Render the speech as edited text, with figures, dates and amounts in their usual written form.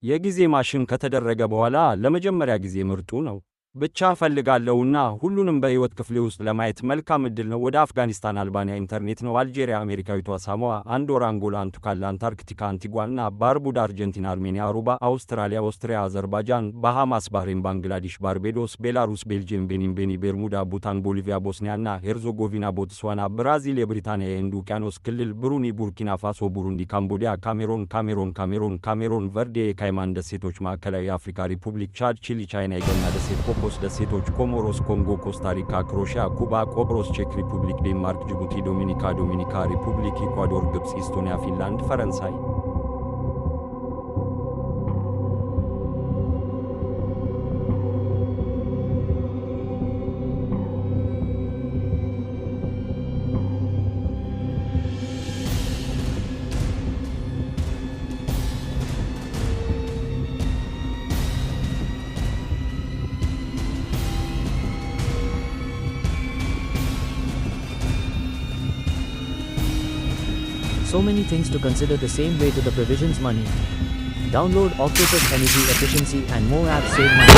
የጊዜ ማሽን ከተደረገ በኋላ ለመጀመሪያ ጊዜ ምርጡ ነው። ብቻ ፈልጋለሁና ሁሉንም በህይወት ክፍሌ ውስጥ ለማየት መልካም እድል ነው። ወደ አፍጋኒስታን፣ አልባንያ፣ ኢንተርኔት ነው። አልጄሪያ፣ አሜሪካዊቷ ሳሞዋ፣ አንዶራ፣ አንጎላ፣ አንቱካላ፣ አንታርክቲካ፣ አንቲጓና ባርቡዳ፣ አርጀንቲና፣ አርሜኒያ፣ አሩባ፣ አውስትራሊያ፣ ኦስትሪያ፣ አዘርባይጃን፣ ባሃማስ፣ ባህሬን፣ ባንግላዴሽ፣ ባርቤዶስ፣ ቤላሩስ፣ ቤልጅየም፣ ቤኒን፣ ቤርሙዳ፣ ቡታን፣ ቦሊቪያ፣ ቦስኒያና ሄርዞጎቪና፣ ቦትስዋና፣ ብራዚል፣ የብሪታንያ የህንድ ውቅያኖስ ክልል፣ ብሩኒ፣ ቡርኪና ፋሶ፣ ቡሩንዲ፣ ካምቦዲያ፣ ካሜሮን፣ ቨርዴ፣ የካይማን ደሴቶች፣ ማዕከላዊ የአፍሪካ ሪፑብሊክ፣ ቻድ፣ ቺሊ፣ ቻይና፣ የገና ደሴት፣ ኮኮስ ደሴቶች፣ ኮሞሮስ፣ ኮንጎ፣ ኮስታሪካ፣ ክሮሺያ፣ ኩባ፣ ቆጵሮስ፣ ቼክ ሪፑብሊክ፣ ዴንማርክ፣ ጅቡቲ፣ ዶሚኒካ ሪፑብሊክ፣ ኢኳዶር፣ ግብፅ፣ ኢስቶኒያ፣ ፊንላንድ፣ ፈረንሳይ። So many things to consider. The same way to the provisions money. Download Octopus Energy Efficiency and more apps save money.